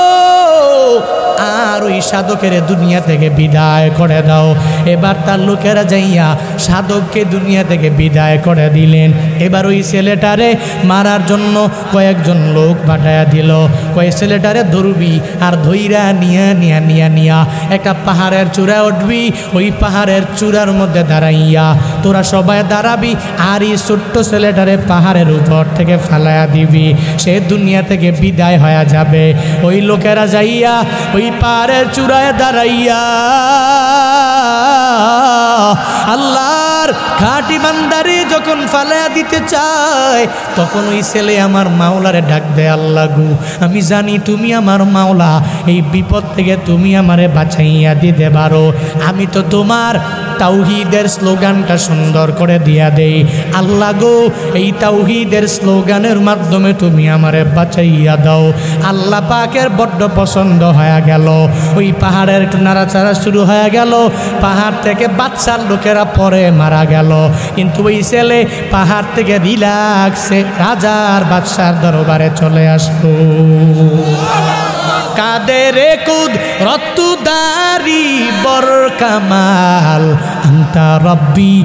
আর ওই সাধকের দুনিয়া থেকে বিদায় করে দাও। এবার তার লোকেরা যাইয়া সাধককে দুনিয়া থেকে বিদায় করে দিলেন। এবার ওই ছেলেটারে মারার জন্য কয়েকজন লোক পাঠাইয়া দিল, কয়েক ছেলেটারে ধরবি আর ধইরা নিয়া একটা পাহাড়ের চূড়ায় উঠবি, ওই পাহাড়ের চূড়ার মধ্যে দাঁড়াইয়া তোরা সবাই দাঁড়াবি, আর এই ছোট্ট ছেলেটারে পাহাড়ের উপর থেকে ফালাইয়া দিবি, সে দুনিয়া থেকে বিদায় হয়ে যাবে। ওই লোকেরা যাইয়া ওই পাহাড়ের চূড়ায় দাঁড়াইয়া আল্লাহর খাঁটি বান্দারে যখন ফালাইয়া দিতে চায়, তখন ওই ছেলে আমার মাওলারে ডাক দেয়, আল্লাহ গো আমি জানি তুমি আমার মাওলা, এই বিপদ থেকে তুমি আমারে বাঁচাইয়া দিতে পারো। আমি তো তোমার তাওহীদের স্লোগানটা সুন্দর করে দিয়া দেই, আল্লাহ গো এই তাওহীদের স্লোগানের মাধ্যমে তুমি আমারে বাঁচাইয়া দাও। আল্লাহ পাকের বড্ড পছন্দ হয়ে গেল। ওই পাহাড়ের একটু নাড়াচাড়া শুরু হয়ে গেল। পাহাড় থেকে বাচ্চার লোকেরা পরে মারা গেল, কিন্তু ওই ছেলে পাহাড় থেকে রিল্যাক্সে রাজার বাদশার দরবারে চলে আসলো। কাদেরে কুদরত দারি বর কামাল আন্তা রব্বি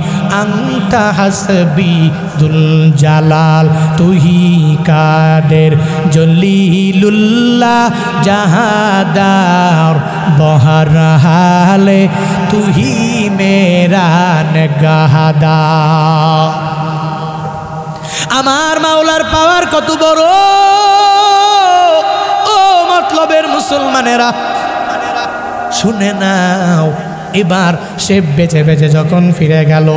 আন্তা হাসবি দুল জালাল তুহি কাদের জলিলুল্লাহ জাহাদার বহরহালে তুহি মেরা নেগাহদার। আমার মাওলার পাওয়ার কত বড় ও মতলবের মুসলমানেরা, শুনে নাও। এবার সে বেঁচে বেঁচে যখন ফিরে গেল,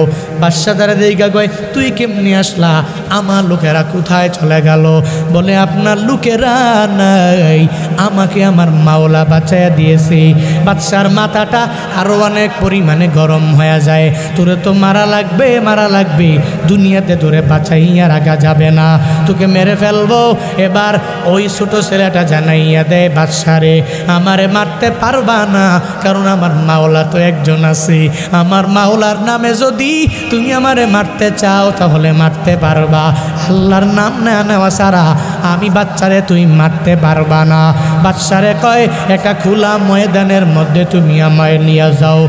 বাদশা তারা দিকে কয় তুই কেমনি আসলা, আমার লোকেরা কোথায় চলে গেল? বলে আপনার লোকেরা নাই, আমাকে আমার মাওলা বাঁচাইয়া দিয়েছে। বাদশার মাথাটা আরো অনেক পরিমাণে গরম হয়ে যায়, তোরে তো মারা লাগবে, মারা লাগবে, দুনিয়াতে তোরে বাঁচাইয়া রাখা যাবে না, তোকে মেরে ফেলবো। এবার ওই ছোট ছেলেটা জানাইয়া দেয় বাদশারে, আমারে মারতে পারবা না, কারণ আমার মাওলা তো একজন আছে, আমার মাওলার নামে যদি তুমি আমারে মারতে চাও তাহলে মারতে পারবা, আল্লাহর নাম না নেওয়া ছাড়া আমি বাচ্চারে তুই মারতে পারবা না। বাচ্চারে কয় একটা খোলা ময়দানের মধ্যে তুমি আমায় নিয়ে যাও,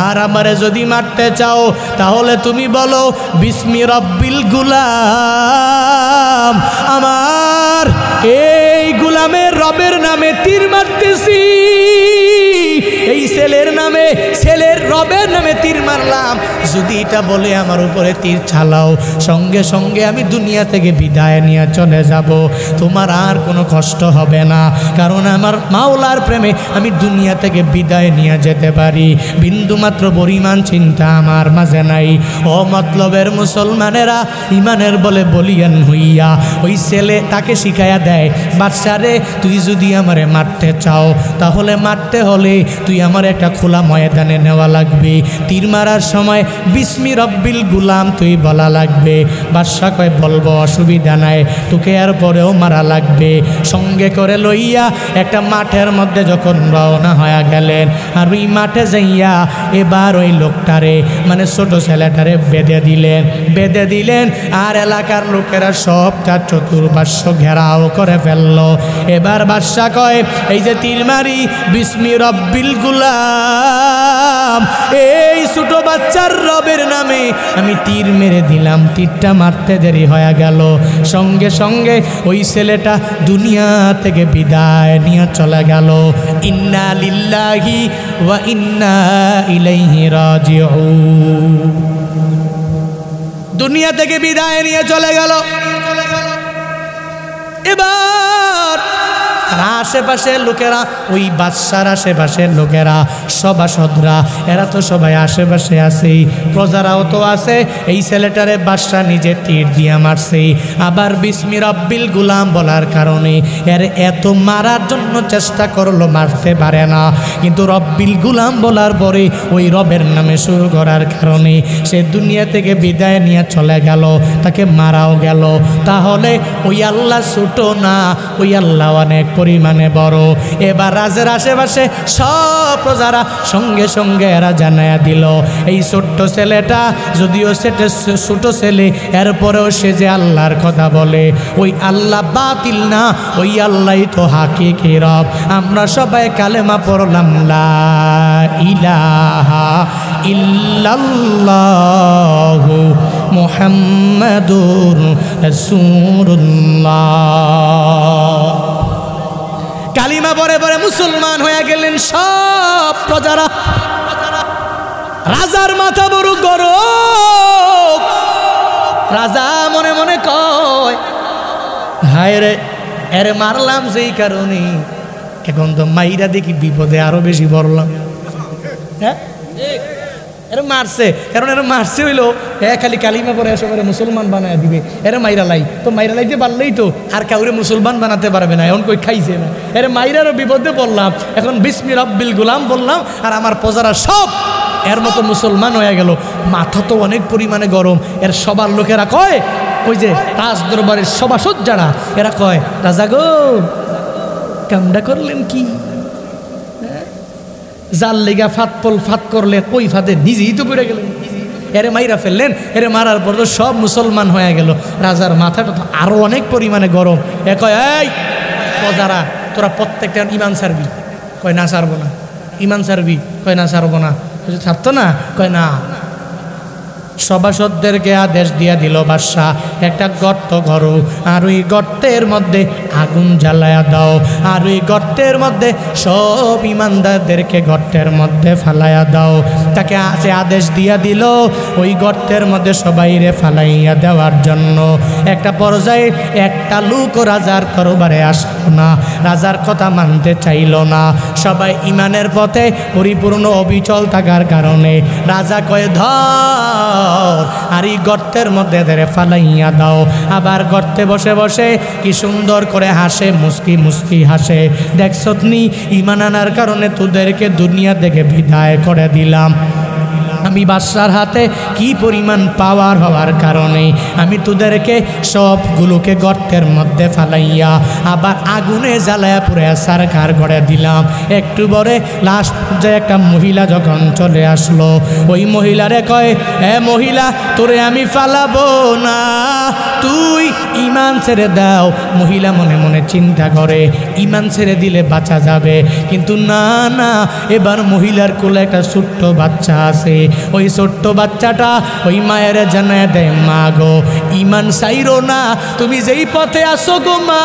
আর আমারে যদি মারতে চাও তাহলে তুমি বলো বিসমি রব্বিল গুলাম, আমার এই গুলামের রবের নামে তীর মারতেছি, এই ছেলের নামে, ছেলের রবের নামে তীর মারলাম, যদি এটা বলে আমার উপরে তীর চালাও, সঙ্গে সঙ্গে আমি দুনিয়া থেকে বিদায় নিয়ে চলে যাব, তোমার আর কোনো কষ্ট হবে না, কারণ আমার মাওলার প্রেমে আমি দুনিয়া থেকে বিদায় নিয়ে যেতে পারি, বিন্দুমাত্র পরিমাণ চিন্তা আমার মাঝে নাই। ও মতলবের মুসলমানেরা, ইমানের বলে বলিয়ান হইয়া ওই ছেলে তাকে শিখাইয়া দেয়, বাদশারে তুই যদি আমারে মারতে চাও তাহলে মারতে হলে তুই আমার একটা খোলা ময়দানে নেওয়া লাগবে, তীর মারার সময় বিসমি রব্বিল গুলাম তুই বলা লাগবে। বাদশা কয় বলবো, অসুবিধা নাই, তোকে আর পরেও মারা লাগবে। সঙ্গে করে লইয়া একটা মাঠের মধ্যে যখন রওনা হয়ে গেলেন, আর ওই মাঠে যাইয়া এবার ওই লোকটারে মানে ছোট ছেলেটারে বেঁধে দিলেন, আর এলাকার লোকেরা সব তার চতুর্পার্শ্ব ঘেরাও করে ফেললো। এবার বাদশা কয় এই যে তীর মারি বিসমি রব্বিল গুলাম, এই ছোট বাচ্চার রবের নামে আমি তীর মেরে দিলাম, তীরটা মারতে দেরি হয়ে গেল, সঙ্গে সঙ্গে ওই ছেলেটা দুনিয়া থেকে বিদায় নিয়ে চলে গেল। ইন্না লিল্লাহি ওয়া ইন্না ইলাইহি রাজিউন। দুনিয়া থেকে বিদায় নিয়ে চলে গেল। এবার আশেপাশের লোকেরা, ওই বাদশার আশেপাশের লোকেরা, সভাসদরা, এরা তো সবাই আশেপাশে আছে, প্রজারাও তো আছে। এই ছেলেটারে বাদশা নিজে তীর দিয়া মারছে, আবার বিসমি রব্বিল গুলাম বলার কারণে এর এত মারার জন্য চেষ্টা করলো, মারতে পারে না, কিন্তু রব্বিল গুলাম বলার পরে ওই রবের নামে শুরু করার কারণে সে দুনিয়া থেকে বিদায় নিয়ে চলে গেল, তাকে মারাও গেল। তাহলে ওই আল্লাহ ছোট না, ওই আল্লাহ অনেক পরিমাণে বড়। এবার রাজের আশেপাশে সব প্রজারা সঙ্গে সঙ্গে এরা জানায়া দিল, এই ছোট্ট ছেলেটা যদিও সেটা ছোট ছেলে, এরপরেও সে যে আল্লাহর কথা বলে, ওই আল্লাহ বাতিল না, ওই আল্লাহই তো হাকিকি রব। আমরা সবাই কালেমা পড়লাম, লা ইলাহা ইল্লাল্লাহু মুহাম্মাদুর রাসূলুল্লাহ। কালিমা পরে পরে মুসলমান হয়ে গেলেন সব প্রজারা। রাজার মাথা বড় গরম, রাজা মনে মনে কয় হায় রে, এরে মারলাম যেই কারণে, এখন তো মাইরা দেখি বিপদে আরো বেশি পড়লাম। হ্যাঁ, এরা মারছে, কারণ এরা মারছে হইলো খালি কালিমা পরে এসে মুসলমান বানায় দিবে, এরা মাইরা লাই তো, মাইরা লাইতে পারলেই তো আর কাউরে মুসলমান বানাতে পারবে না, এখন কই খাইছে না, এরা মাইরারও বিপদে পড়লাম, এখন বিসমি রব্বিল গুলাম বললাম, আর আমার প্রজারা সব এর মতো মুসলমান হয়ে গেল। মাথা তো অনেক পরিমাণে গরম। এর সবার লোকেরা কয়, ওই যে রাজ দরবারের সভাসদ যারা, এরা কয় রাজা গো কামডা করলেন কি, জাল লেগা ফাত করলেন, ওই ফাঁদে নিজেই তো পড়ে গেলেন, এরে মাইরা ফেললেন। এরে মারার পর তো সব মুসলমান হয়ে গেল। রাজার মাথাটা তো আরো অনেক পরিমাণে গরম। এ কয় এই প্রজারা, তোরা প্রত্যেকটা ইমান সারবি, কয় না সারবো না। ইমান সারবি, কয় না সারবো না। ছাড়তো না, কয় না। সভাসদদেরকে আদেশ দিয়া দিল বাদশা, একটা গর্ত করো, আর ওই গর্তের মধ্যে আগুন জ্বালায়া দাও, আর ওই গর্তের মধ্যে সব ইমানদারদেরকে গর্তের মধ্যে ফালাইয়া দাও। তাকে সে আদেশ দিয়া দিল ওই গর্তের মধ্যে সবাইরে ফালাইয়া দেওয়ার জন্য। একটা পর্যায়ে একটা লোক রাজার দরবারে আসলো না, রাজার কথা মানতে চাইল না। সবাই ইমানের পথে পরিপূর্ণ অবিচল থাকার কারণে রাজা কয় ধর, আর এই গর্তের মধ্যে ধরে ফালাইয়া দাও। আবার গর্তে বসে বসে কি সুন্দর করে হাসে, মুস্কি মুস্কি হাসে। দেখছত নি, ইমান আনার কারণে তোদেরকে দুনিয়া থেকে বিদায় করে দিলাম। আমি বাদশার হাতে কি পরিমাণ পাওয়ার হওয়ার কারণে আমি তোদেরকে সবগুলোকে গর্তের মধ্যে ফালাইয়া আবার আগুনে জ্বালায়া পুরে সারকার করে দিলাম। একটু পরে লাস্ট পর্যায়ে একটা মহিলা যখন চলে আসলো, ওই মহিলারে কয়, এ মহিলা, তোরে আমি ফালাবো না, তুই ইমান ছেড়ে দাও। মহিলা মনে মনে চিন্তা করে ইমান ছেড়ে দিলে বাঁচা যাবে, কিন্তু না না, এবার মহিলার কোলে একটা ছোট্ট বাচ্চা আছে। ওই ছোট্ট বাচ্চাটা ওই মায়ের জানায় দেয়, মা গো, ইমান সাইরো না, তুমি যেই পথে আসো গো মা,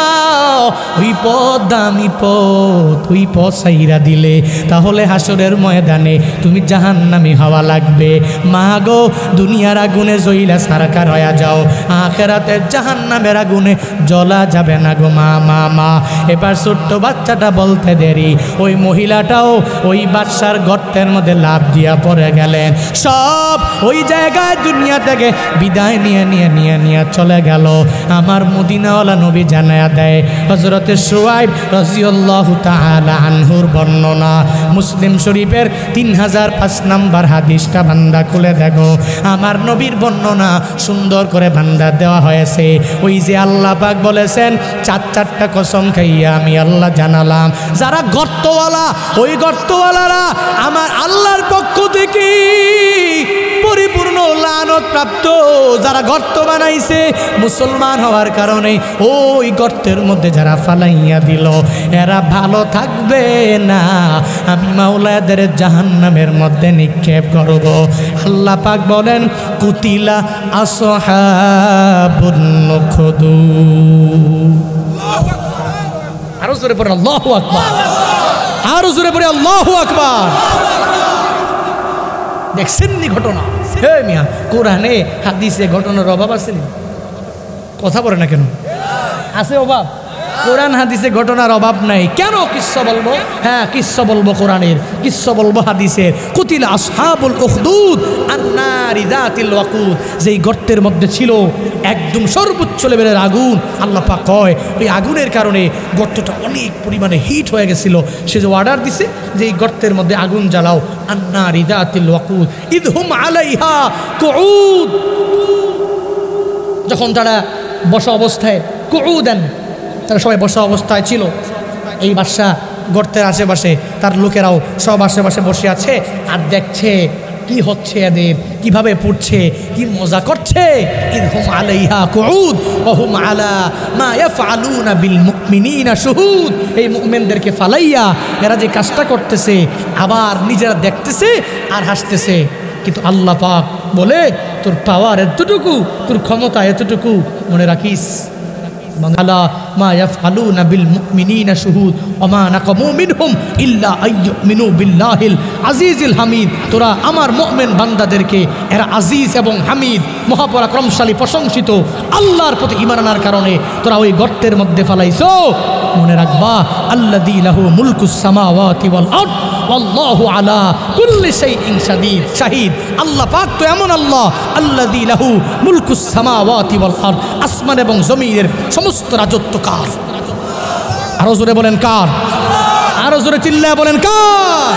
ওই পথ দামি পথ, ওই পথ সাইরা দিলে তাহলে হাসরের ময়দানে তুমি জাহান্নামী হওয়া লাগবে। মা গো, দুনিয়ার আগুনে জ্বইলা সারকার হয়ে যাও, আখিরাতে জাহান্নামের আগুনে জ্বলা যাবে না গো মা, মা মা। এবার ছোট্ট বাচ্চাটা বলতে দেরি ওই মহিলাটাও ওই বাদশার গর্তের মধ্যে লাফ দিয়া পড়ে গেলেন। সব ওই জায়গায় দুনিয়া থেকে বিদায় নিয়ে চলে গেল। আমার মদিনাওয়ালা নবী জানায়া দেয়, হযরতে শুআইব রাদিয়াল্লাহু তাআলা আনহুর বর্ণনা, মুসলিম শরীফের 3005 নম্বর হাদিসটা বান্দা খুলে দেখো। আমার নবীর বর্ণনা সুন্দর করে বান্দা দেওয়া হয়েছে। ওই যে আল্লাহ পাক বলেছেন, চারটা কসম খাইয়া আমি আল্লাহ জানালাম, যারা গর্তওয়ালা, ওই গর্তওয়ালারা আমার আল্লাহর পক্ষ থেকে পরিপূর্ণ লানত প্রাপ্ত। যারা গর্ত বানাইছে মুসলমান হওয়ার কারণে, ওই গর্তের মধ্যে যারা ফালাইয়া দিল, এরা ভালো থাকবে না, আমি মাওলা এদের জাহান্নামের মধ্যে নিক্ষেপ করব। আল্লাহ পাক বলেন, কুতিলা আসহাবুন উখদুদ। আরো জোরে পড়ে আল্লাহু আকবার, আরো জোরে পড়ে আল্লাহু আকবার। দেখছেন নি ঘটনা? হে মিয়া, কোরআনে হাদিসে ঘটনার অভাব আছে নি? কথা বলে না কেন? আছে অভাব? কোরআন হাদিসে ঘটনার অভাব নাই। কেন কিচ্ছা বলবো? হ্যাঁ, কিচ্ছা বলবো কোরআনের, কিচ্ছা বলবো হাদিসের। কুতিলা আসহাবুল উখদুদ আন-নারি যাতিল ওয়াকুদ। যেই গর্তের মধ্যে ছিল একদম সর্বোচ্চ লেভেলের আগুন, আল্লাহ পাক কয় ওই আগুনের কারণে গর্তটা অনেক পরিমাণে হিট হয়ে গেছিল। সে যে অর্ডার দিছে যে এই গর্তের মধ্যে আগুন জ্বালাও, আন-নারি যাতিল ওয়াকুদ ইদহুম আলাইহা কুউদ। যখন তারা বসা অবস্থায়, কুউদান, তারা সবাই বসা অবস্থায় ছিল। এই বাদশা গর্তের আশেপাশে তার লোকেরাও সব আশেপাশে বসে আছে আর দেখছে কি হচ্ছে, এদের কিভাবে পড়ছে, কি মজা করছে। ইদহুম আলাইহা কুউদ ওয়া হুম আলা মা ইয়াফআলুনা বিল মুমিনিনা শুহুদ। এই মুমিনদেরকে ফালাইয়া এরা যে কাজটা করতেছে, আবার নিজেরা দেখতেছে আর হাসতেছে। কিন্তু আল্লাহ পাক বলে, তোর পাওয়ার এতটুকু, তোর ক্ষমতা এতটুকু, মনে রাখিস, আলা মা ইয়াফআলুনা বিল মুমিনিনা শুহুদ ওয়া মা নাকামু মিনহুম ইল্লা আইয়ুমিনু বিল্লাহিল আজিজিল হামিদ। তোরা আমার মুমিন বান্দাদেরকে, এরা আজিজ এবং হামিদ, মহাপরাক্রমশালী, প্রশংসিত আল্লাহর প্রতি ঈমান আনার কারণে তোরা ওই গর্তের মধ্যে ফালাইছো। মনে রাখবা, আল্লাযী লাহু মুলকুস সামাওয়াতি ওয়াল আরদ ওয়াল্লাহু আলা কুল্লি শাইইন শাহীদ। আল্লাহ পাক তো এমন আল্লাহ, আল্লাযী লাহু মুলকুস সামাওয়াতি ওয়াল আরদ, আসমান এবং জমিনের সমস্ত রাজত্ব কার। আরো জোরে বলেন কার? আরো জোরে চিল্লায় বলেন কার?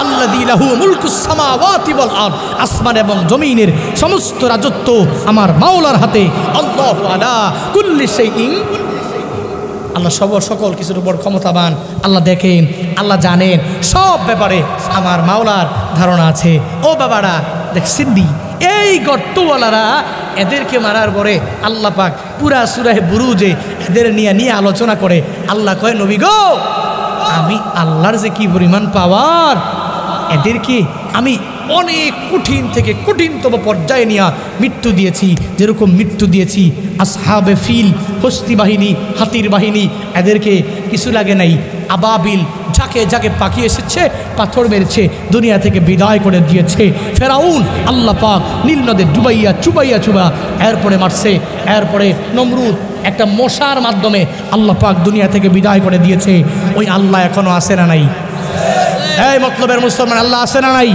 আল্লাযী লাহু মুলকুস সামাওয়াতি ওয়াল আরদ, আসমান এবং জমিনের সমস্ত রাজত্ব আমার মাওলার হাতে। আল্লাহু আলা কুল্লি শাইইন, আল্লাহ সকল কিছুর উপর ক্ষমতাবান। আল্লাহ দেখেন, আল্লাহ জানেন, সব ব্যাপারে আমার মাওলার ধারণা আছে। ও বাবারা, দেখছেন নি এই গর্তওয়ালারা, এদেরকে মারার পরে আল্লাহ পাক পুরা সূরা বুরুজে এদের নিয়ে নিয়ে আলোচনা করে। আল্লাহ কয়, নবী গো, আমি আল্লাহর যে কি পরিমাণ পাওয়ার, এদেরকে আমি অনেক কঠিন থেকে কঠিনতম পর্যায়ে নিয়ে মৃত্যু দিয়েছি। যেরকম মৃত্যু দিয়েছি আসহাবে ফিল, হস্তি বাহিনী, হাতির বাহিনী, এদেরকে কিছু লাগে নাই। আবাবিল, যাকে যাকে পাখি এসেছে পাথর মেরেছে, দুনিয়া থেকে বিদায় করে দিয়েছে। ফেরাউন আল্লাহ পাক নীল নদে ডুবাইয়া চুবাইয়া চুবা এরপরে মারছে। এরপরে নমরুদ একটা মশার মাধ্যমে আল্লাহ পাক দুনিয়া থেকে বিদায় করে দিয়েছে। ওই আল্লাহ এখনো আছে না নাই? এই মতলবের মুসলমান, আল্লাহ আছে না নাই?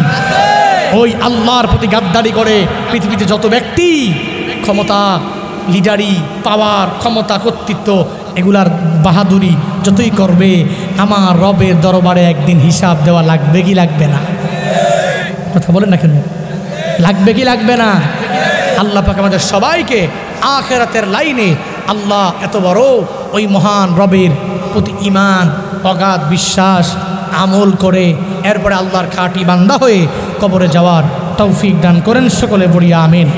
ওই আল্লাহর প্রতি গাদ্দারি করে পৃথিবীতে যত ব্যক্তি ক্ষমতা, লিডারি, পাওয়ার, ক্ষমতা, কর্তৃত্ব, এগুলার বাহাদুরি যতই করবে, আমার রবের দরবারে একদিন হিসাব দেওয়া লাগবে কি লাগবে না? কথা বলেন না কেন? লাগবে কি লাগবে না? আল্লাহ পাক আমাদের সবাইকে আখিরাতের লাইনে, আল্লাহ এত বড় ওই মহান রবের প্রতি ঈমান, অগাধ বিশ্বাস, আমল করে এরপরে আল্লাহর খাঁটি বান্দা হয়ে কবরে যাওয়ার তৌফিক দান করেন। সকলে বলি আমিন।